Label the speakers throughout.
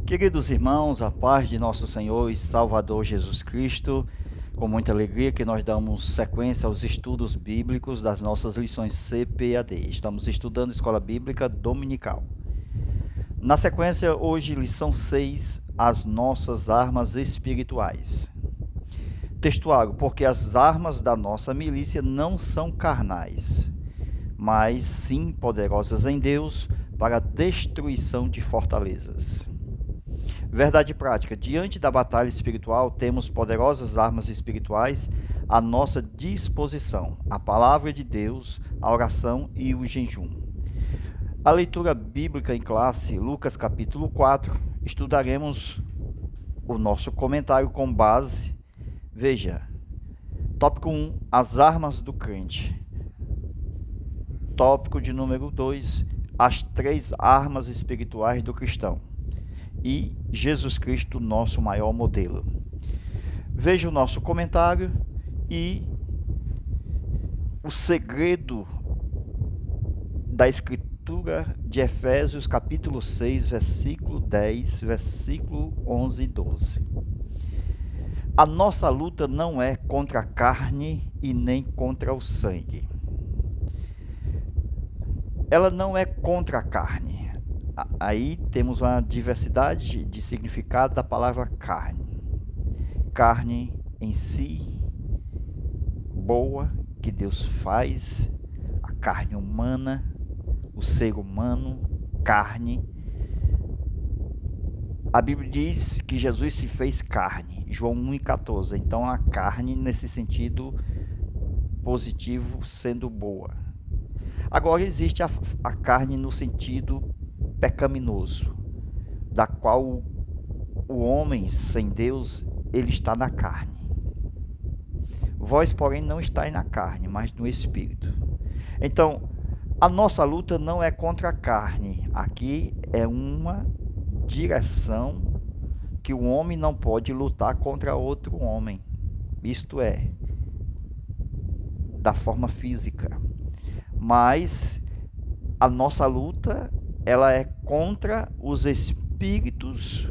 Speaker 1: Queridos irmãos, a paz de nosso Senhor e Salvador Jesus Cristo, com muita alegria que nós damos sequência aos estudos bíblicos das nossas lições CPAD. Estamos estudando Escola Bíblica Dominical. Na sequência, hoje, lição 6, as nossas armas espirituais. Textuário, porque as armas da nossa milícia não são carnais, mas sim poderosas em Deus para a destruição de fortalezas. Verdade prática, diante da batalha espiritual, temos poderosas armas espirituais à nossa disposição: a palavra de Deus, a oração e o jejum. A leitura bíblica em classe, Lucas capítulo 4, estudaremos o nosso comentário com base. Veja, tópico 1, as armas do crente. Tópico de número 2, as 3 armas espirituais do cristão. E Jesus Cristo, nosso maior modelo. Veja o nosso comentário e o segredo da Escritura de Efésios, capítulo 6, versículo 10, versículo 11 e 12. A nossa luta não é contra a carne e nem contra o sangue. Ela não é contra a carne. Aí temos uma diversidade de significado da palavra carne. Carne em si, boa, que Deus faz, a carne humana, o ser humano, carne. A Bíblia diz que Jesus se fez carne, João 1,14. Então a carne nesse sentido positivo, sendo boa. Agora existe a carne no sentido pecaminoso, da qual o homem sem Deus, ele está na carne. Vós, porém, não estáis na carne, mas no Espírito. Então, a nossa luta não é contra a carne. Aqui é uma direção que o homem não pode lutar contra outro homem. Isto é, da forma física. Mas a nossa luta, ela é contra os espíritos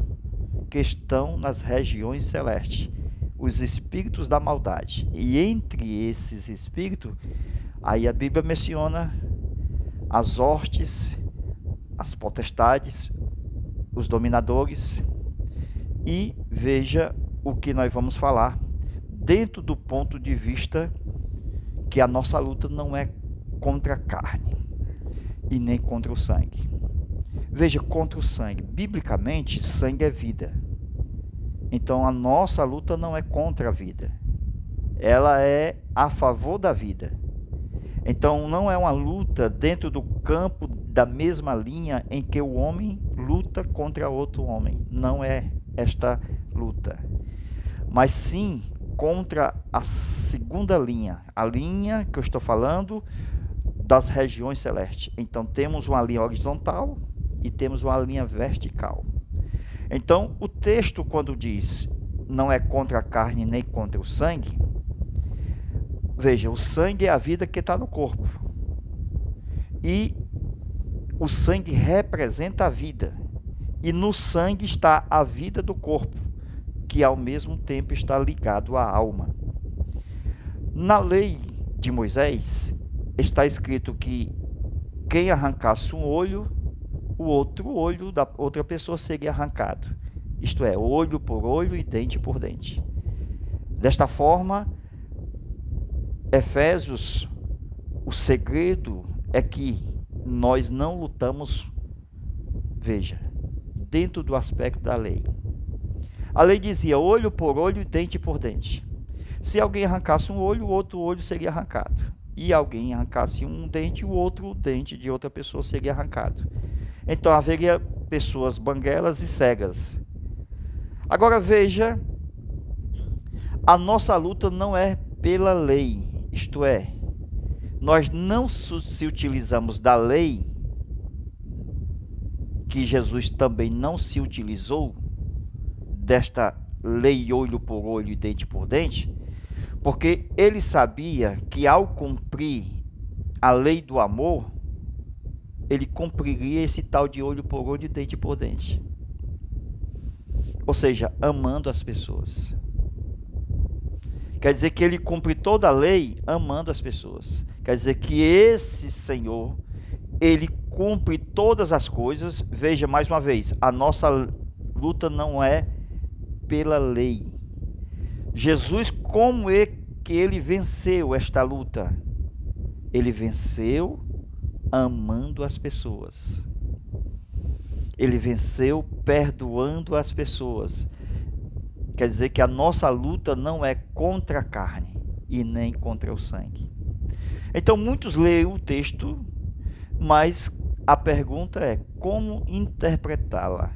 Speaker 1: que estão nas regiões celestes, os espíritos da maldade. E entre esses espíritos, aí a Bíblia menciona as hostes, as potestades, os dominadores. E veja o que nós vamos falar dentro do ponto de vista que a nossa luta não é contra a carne e nem contra o sangue. Veja, contra o sangue. Biblicamente, sangue é vida. Então, a nossa luta não é contra a vida. Ela é a favor da vida. Então, não é uma luta dentro do campo da mesma linha em que o homem luta contra outro homem. Não é esta luta. Mas sim contra a segunda linha. A linha que eu estou falando das regiões celestes. Então, temos uma linha horizontal e temos uma linha vertical. Então, o texto, quando diz não é contra a carne nem contra o sangue, veja, o sangue é a vida que está no corpo. E o sangue representa a vida. E no sangue está a vida do corpo, que ao mesmo tempo está ligado à alma. Na lei de Moisés, está escrito que quem arrancasse um olho, o outro olho da outra pessoa seria arrancado. Isto é, olho por olho e dente por dente. Desta forma, Efésios, o segredo é que nós não lutamos, veja, dentro do aspecto da lei. A lei dizia olho por olho e dente por dente. Se alguém arrancasse um olho, o outro olho seria arrancado. E alguém arrancasse um dente, o outro dente de outra pessoa seria arrancado. Então haveria pessoas banguelas e cegas. Agora veja, a nossa luta não é pela lei, isto é, nós não se utilizamos da lei, que Jesus também não se utilizou, desta lei olho por olho e dente por dente, porque ele sabia que ao cumprir a lei do amor, ele cumpriria esse tal de olho por olho e dente por dente. Ou seja, amando as pessoas. Quer dizer que ele cumpre toda a lei amando as pessoas. Quer dizer que esse Senhor, ele cumpre todas as coisas. Veja mais uma vez, a nossa luta não é pela lei. Jesus, como é que ele venceu esta luta? Ele venceu amando as pessoas. Ele venceu perdoando as pessoas. Quer dizer que a nossa luta não é contra a carne e nem contra o sangue. Então muitos leem o texto, mas a pergunta é como interpretá-la.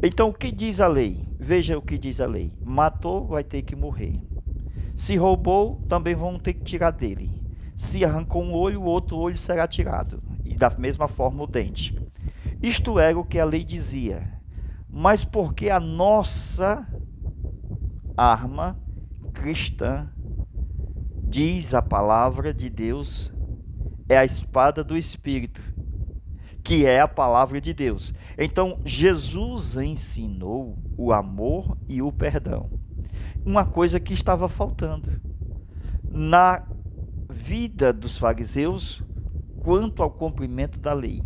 Speaker 1: Então o que diz a lei? Veja o que diz a lei. Matou, vai ter que morrer. Se roubou, também vão ter que tirar dele. Se arrancou um olho, o outro olho será tirado. E da mesma forma o dente. Isto era o que a lei dizia. Mas porque a nossa arma cristã, diz a palavra de Deus, é a espada do Espírito, que é a palavra de Deus. Então, Jesus ensinou o amor e o perdão. Uma coisa que estava faltando na vida dos fariseus quanto ao cumprimento da lei.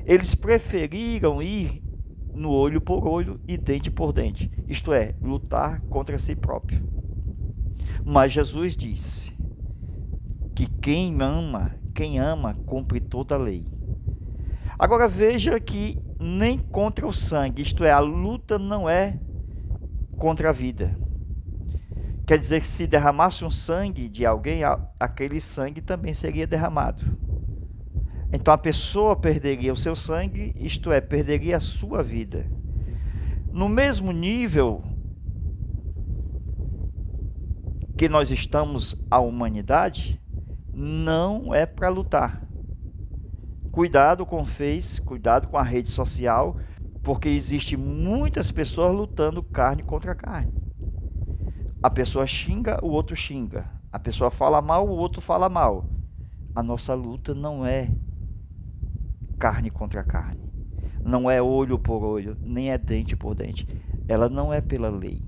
Speaker 1: Eles preferiram ir no olho por olho e dente por dente, isto é, lutar contra si próprio. Mas Jesus disse que quem ama, cumpre toda a lei. Agora veja que nem contra o sangue, isto é, a luta não é contra a vida. Quer dizer que se derramasse um sangue de alguém, aquele sangue também seria derramado. Então a pessoa perderia o seu sangue, isto é, perderia a sua vida. No mesmo nível que nós estamos, a humanidade, não é para lutar. Cuidado com o Face, cuidado com a rede social, porque existe muitas pessoas lutando carne contra carne. A pessoa xinga, o outro xinga. A pessoa fala mal, o outro fala mal. A nossa luta não é carne contra carne. Não é olho por olho, nem é dente por dente. Ela não é pela lei.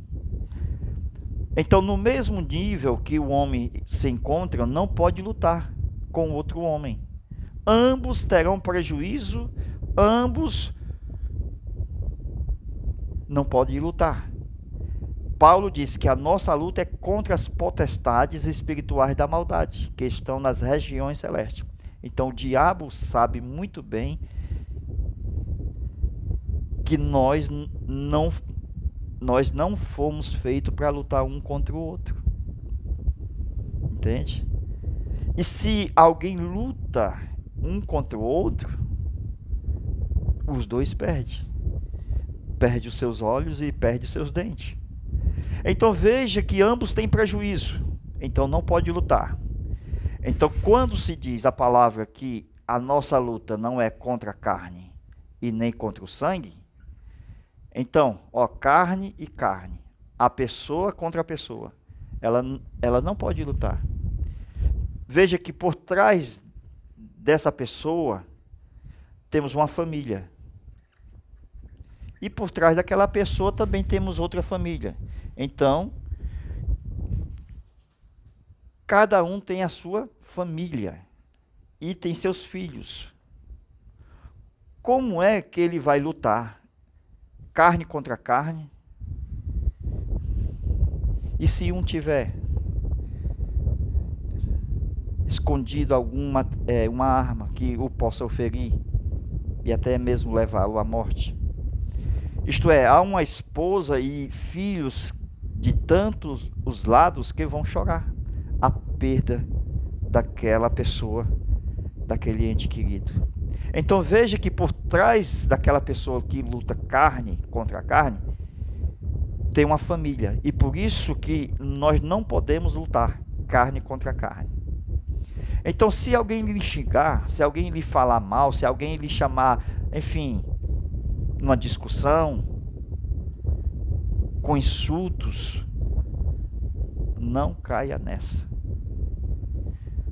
Speaker 1: Então, no mesmo nível que o homem se encontra, não pode lutar com outro homem. Ambos terão prejuízo, ambos não podem lutar. Paulo diz que a nossa luta é contra as potestades espirituais da maldade, que estão nas regiões celestes. Então o diabo sabe muito bem que nós não fomos feitos para lutar um contra o outro. Entende? E se alguém luta um contra o outro, os dois perdem. Perde os seus olhos e perde os seus dentes. Então veja que ambos têm prejuízo. Então não pode lutar. Então quando se diz a palavra que a nossa luta não é contra a carne e nem contra o sangue, então, carne e carne. A pessoa contra a pessoa. Ela não pode lutar. Veja que por trás dessa pessoa temos uma família. E por trás daquela pessoa também temos outra família. Então, cada um tem a sua família e tem seus filhos. Como é que ele vai lutar? Carne contra carne? E se um tiver escondido uma arma que o possa ferir e até mesmo levá-lo à morte? Isto é, há uma esposa e filhos de tantos os lados que vão chorar a perda daquela pessoa, daquele ente querido. Então veja que por trás daquela pessoa que luta carne contra carne, tem uma família. E por isso que nós não podemos lutar carne contra carne. Então se alguém lhe xingar, se alguém lhe falar mal, se alguém lhe chamar, enfim, numa discussão, com insultos, não caia nessa.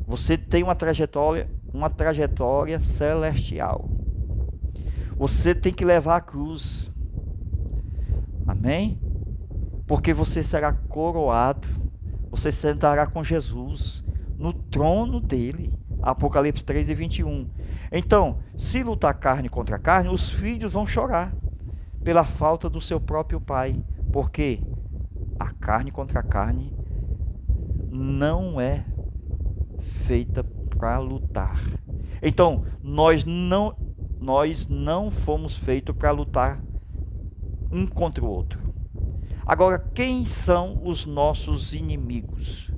Speaker 1: Você tem uma trajetória celestial. Você tem que levar a cruz. Amém? Porque você será coroado, você sentará com Jesus no trono dele. Apocalipse 3:21. Então, se lutar carne contra carne, os filhos vão chorar pela falta do seu próprio pai. Porque a carne contra a carne não é feita para lutar. Então, nós não fomos feitos para lutar um contra o outro. Agora, quem são os nossos inimigos?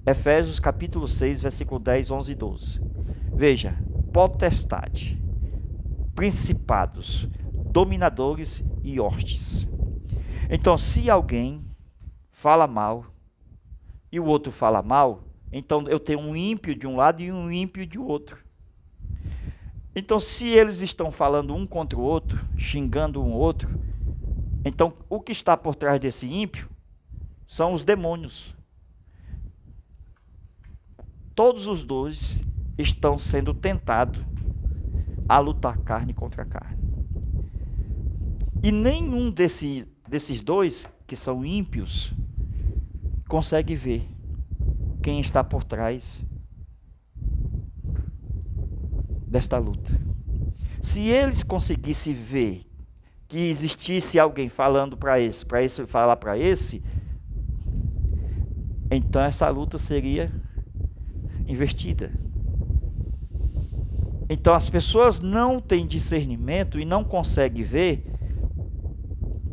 Speaker 1: Efésios capítulo 6, versículo 10, 11 e 12. Veja, potestade, principados, dominadores e hostes. Então, se alguém fala mal e o outro fala mal, então eu tenho um ímpio de um lado e um ímpio de outro. Então, se eles estão falando um contra o outro, xingando um outro, então o que está por trás desse ímpio são os demônios. Todos os dois estão sendo tentados a lutar carne contra carne. E nenhum desses dois, que são ímpios, consegue ver quem está por trás desta luta. Se eles conseguissem ver que existisse alguém falando para esse falar para esse, então essa luta seria invertida. Então as pessoas não têm discernimento e não conseguem ver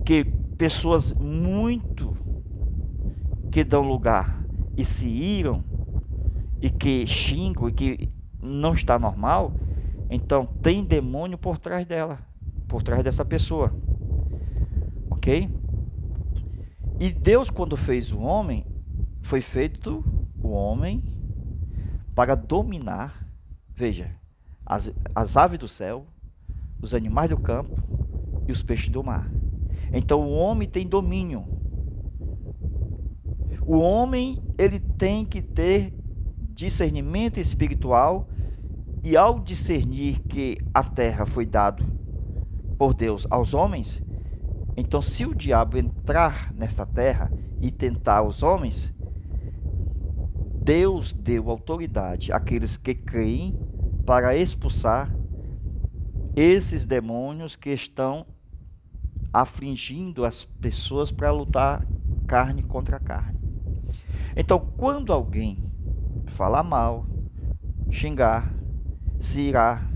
Speaker 1: que pessoas muito que dão lugar e se iram e que xingam e que não está normal, então tem demônio por trás dela, por trás dessa pessoa. Ok? E Deus, quando fez o homem, foi feito o homem para dominar, veja, as aves do céu, os animais do campo e os peixes do mar. Então o homem tem domínio. O homem, ele tem que ter discernimento espiritual, e ao discernir que a terra foi dada por Deus aos homens, então se o diabo entrar nessa terra e tentar os homens, Deus deu autoridade àqueles que creem para expulsar esses demônios que estão afligindo as pessoas para lutar carne contra carne. Então, quando alguém falar mal, xingar, se irar,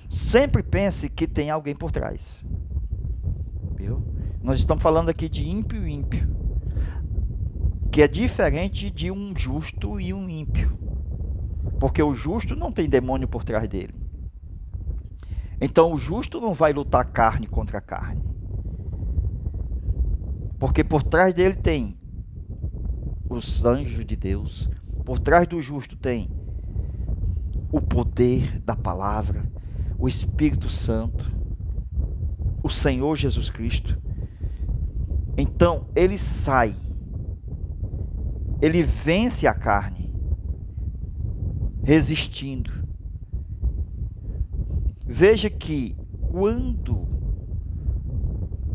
Speaker 1: sempre pense que tem alguém por trás. Viu? Nós estamos falando aqui de ímpio e ímpio, que é diferente de um justo e um ímpio, porque o justo não tem demônio por trás dele. Então o justo não vai lutar carne contra carne, porque por trás dele tem os anjos de Deus, por trás do justo tem o poder da palavra, o Espírito Santo, o Senhor Jesus Cristo. Então ele sai, ele vence a carne, resistindo. Veja que quando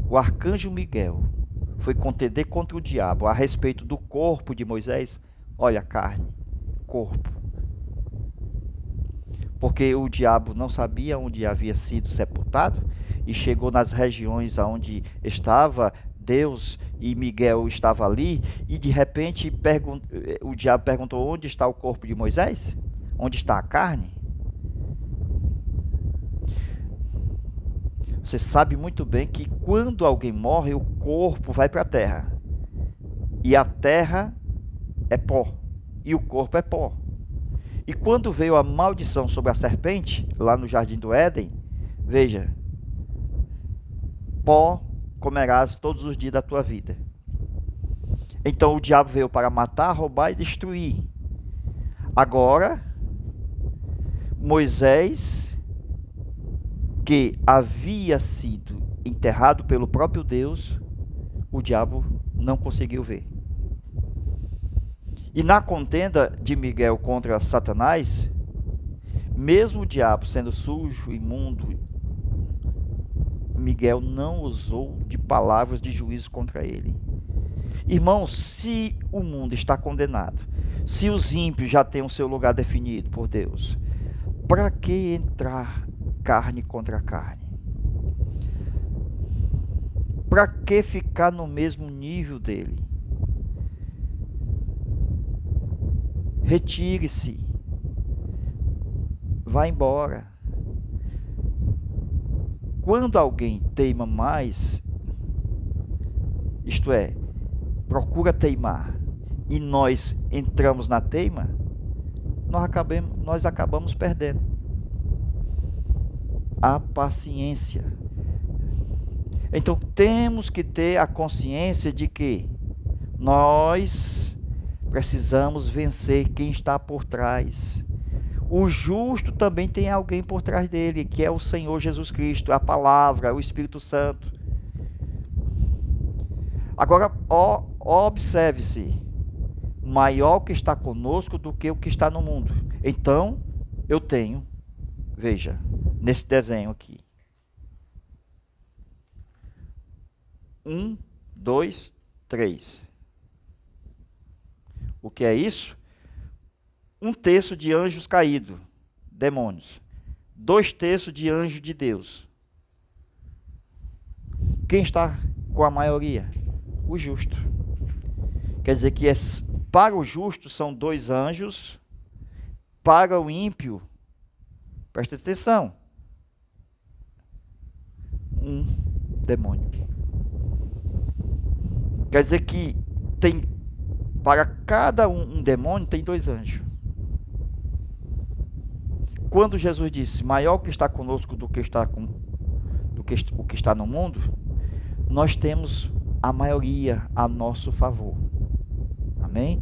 Speaker 1: o arcanjo Miguel foi contender contra o diabo a respeito do corpo de Moisés, olha, carne, corpo. Porque o diabo não sabia onde havia sido sepultado e chegou nas regiões onde estava Deus e Miguel estava ali, e de repente o diabo perguntou: onde está o corpo de Moisés? Onde está a carne? Você sabe muito bem que quando alguém morre, o corpo vai para a terra. E a terra é pó. E o corpo é pó. E quando veio a maldição sobre a serpente, lá no jardim do Éden, veja, pó comerás todos os dias da tua vida. Então o diabo veio para matar, roubar e destruir. Agora, Moisés, que havia sido enterrado pelo próprio Deus, o diabo não conseguiu ver. E na contenda de Miguel contra Satanás, mesmo o diabo sendo sujo, imundo, Miguel não usou de palavras de juízo contra ele. Irmãos, se o mundo está condenado, se os ímpios já têm o seu lugar definido por Deus, para que entrar carne contra carne? Para que ficar no mesmo nível dele? Retire-se. Vá embora. Quando alguém teima mais, isto é, procura teimar, e nós entramos na teima, nós acabamos perdendo. A paciência. Então temos que ter a consciência de que nós precisamos vencer quem está por trás. O justo também tem alguém por trás dele, que é o Senhor Jesus Cristo, a palavra, o Espírito Santo. Agora, observe-se, maior que está conosco do que o que está no mundo. Então, eu tenho, veja, nesse desenho aqui. 1, 2, 3. O que é isso? 1/3 de anjos caídos, demônios. 2/3 de anjos de Deus. Quem está com a maioria? O justo. Quer dizer que para o justo são 2 anjos, para o ímpio, presta atenção, 1 demônio. Quer dizer que para cada um demônio tem 2 anjos. Quando Jesus disse, maior que está conosco do que o que está no mundo, nós temos a maioria a nosso favor. Amém?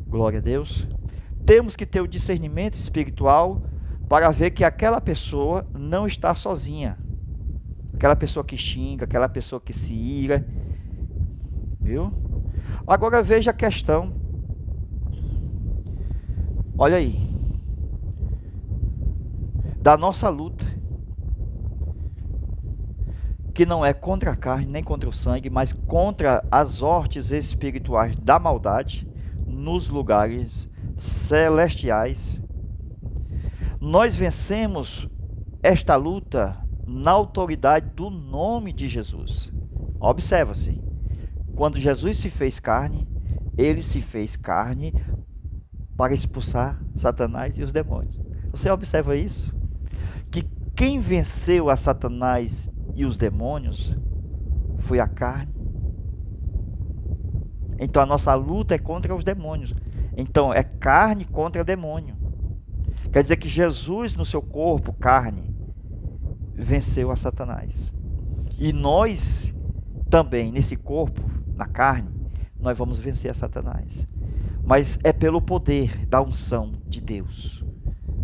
Speaker 1: Glória a Deus. Temos que ter o discernimento espiritual para ver que aquela pessoa não está sozinha. Aquela pessoa que xinga, aquela pessoa que se ira. Viu? Agora veja a questão. Olha aí. Da nossa luta, que não é contra a carne, nem contra o sangue, mas contra as hortes espirituais da maldade, nos lugares celestiais. Nós vencemos esta luta na autoridade do nome de Jesus. Observa-se, quando Jesus se fez carne, ele se fez carne para expulsar Satanás e os demônios. Você observa isso? Que quem venceu a Satanás e os demônios foi a carne. Então a nossa luta é contra os demônios. Então é carne contra demônio. Quer dizer que Jesus no seu corpo, carne, venceu a Satanás. E nós também, nesse corpo, na carne, nós vamos vencer a Satanás. Mas é pelo poder da unção de Deus.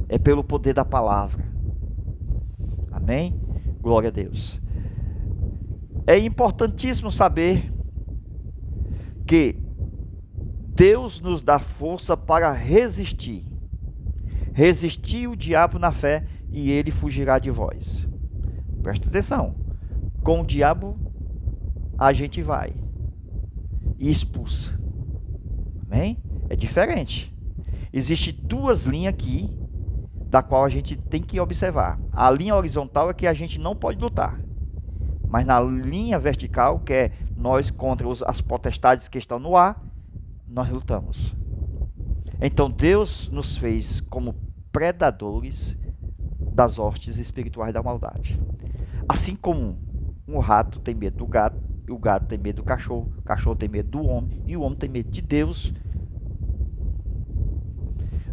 Speaker 1: É pelo poder da palavra. Amém? Glória a Deus. É importantíssimo saber que Deus nos dá força para resistir. Resistir o diabo na fé e ele fugirá de vós. Presta atenção. Com o diabo a gente vai e expulsa. Amém? É diferente. Existem 2 linhas aqui da qual a gente tem que observar. A linha horizontal é que a gente não pode lutar. Mas na linha vertical, que é nós contra as potestades que estão no ar, nós lutamos. Então Deus nos fez como predadores das hortes espirituais da maldade. Assim como um rato tem medo do gato, e o gato tem medo do cachorro, o cachorro tem medo do homem, e o homem tem medo de Deus.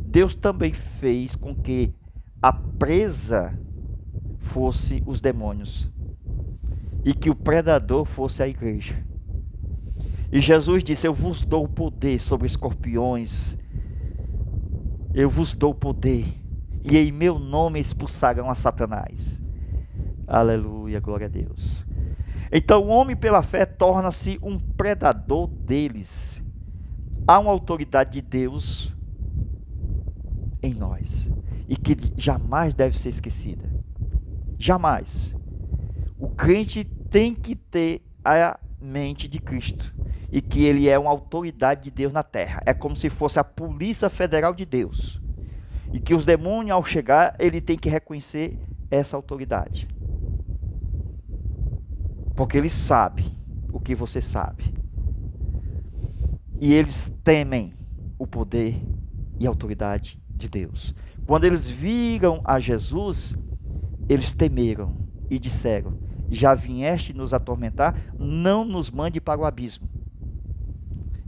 Speaker 1: Deus também fez com que a presa fosse os demônios e que o predador fosse a igreja. E Jesus disse, eu vos dou poder sobre escorpiões, eu vos dou poder, e em meu nome expulsarão a Satanás. Aleluia, glória a Deus. Então o homem pela fé torna-se um predador deles. Há uma autoridade de Deus em nós, e que jamais deve ser esquecida. Jamais. O crente tem que ter a mente de Cristo e que ele é uma autoridade de Deus na terra. É como se fosse a Polícia Federal de Deus. E que os demônios, ao chegar, ele tem que reconhecer essa autoridade. Porque ele sabe o que você sabe. E eles temem o poder e a autoridade de Deus. Quando eles viram a Jesus, eles temeram e disseram: já vieste nos atormentar, não nos mande para o abismo.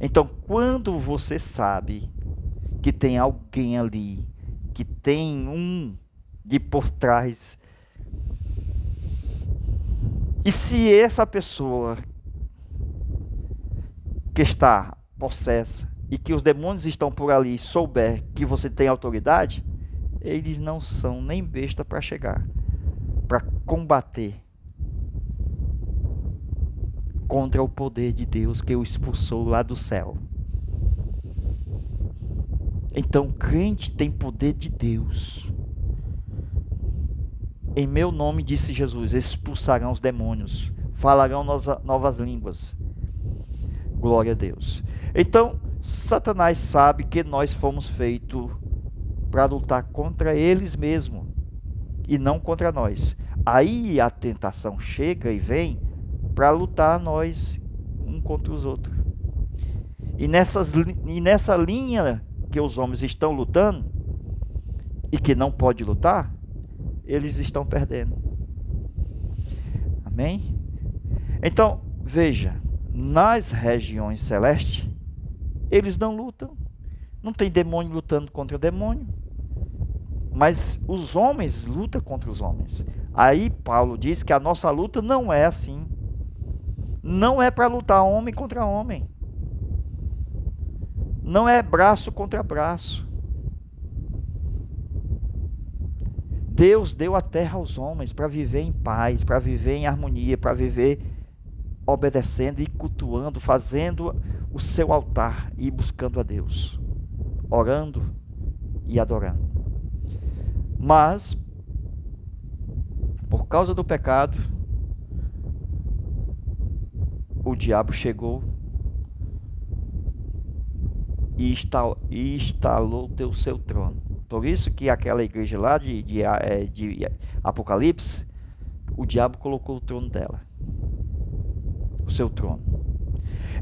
Speaker 1: Então, quando você sabe que tem alguém ali, que tem um de por trás, e se essa pessoa que está possessa e que os demônios estão por ali souber que você tem autoridade, eles não são nem besta para chegar, para combater contra o poder de Deus que o expulsou lá do céu. Então, crente tem poder de Deus. Em meu nome, disse Jesus, expulsarão os demônios, falarão novas línguas. Glória a Deus. Então, Satanás sabe que nós fomos feitos para lutar contra eles mesmos e não contra nós. Aí a tentação chega e vem para lutar nós um contra os outros. E nessa linha que os homens estão lutando e que não pode lutar, eles estão perdendo. Amém? Então, veja, nas regiões celestes, eles não lutam. Não tem demônio lutando contra demônio. Mas os homens lutam contra os homens. Aí Paulo diz que a nossa luta não é assim. Não é para lutar homem contra homem. Não é braço contra braço. Deus deu a terra aos homens para viver em paz, para viver em harmonia, para viver obedecendo e cultuando, fazendo o seu altar e buscando a Deus, orando e adorando. Mas, por causa do pecado, o diabo chegou e instalou o seu trono. Por isso que aquela igreja lá de Apocalipse, o diabo colocou o trono dela, o seu trono.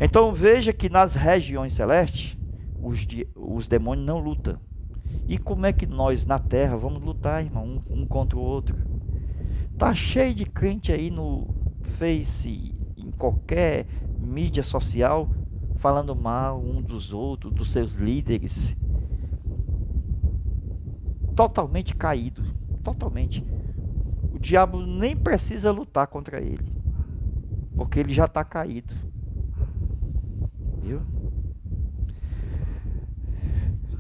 Speaker 1: Então veja que nas regiões celestes, os demônios não lutam. E como é que nós na terra vamos lutar, irmão, um contra o outro? Tá cheio de crente aí no Face, em qualquer mídia social, falando mal um dos outros, dos seus líderes. Totalmente caído, totalmente. O diabo nem precisa lutar contra ele, porque ele já está caído. Viu?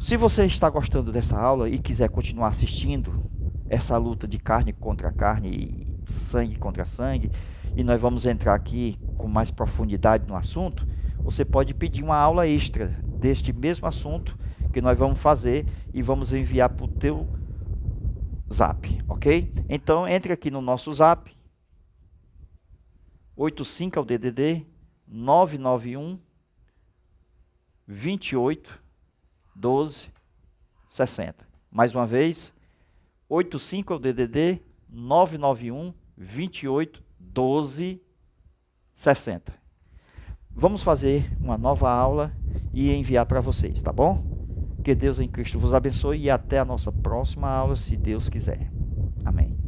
Speaker 1: Se você está gostando dessa aula e quiser continuar assistindo essa luta de carne contra carne e sangue contra sangue, e nós vamos entrar aqui com mais profundidade no assunto, você pode pedir uma aula extra deste mesmo assunto que nós vamos fazer e vamos enviar para o teu zap, ok? Então entre aqui no nosso zap, 85 é o DDD 991 28 12 60. Mais uma vez, 85 é o DDD 991 28 12 60. Vamos fazer uma nova aula e enviar para vocês, tá bom? Que Deus em Cristo vos abençoe e até a nossa próxima aula, se Deus quiser. Amém.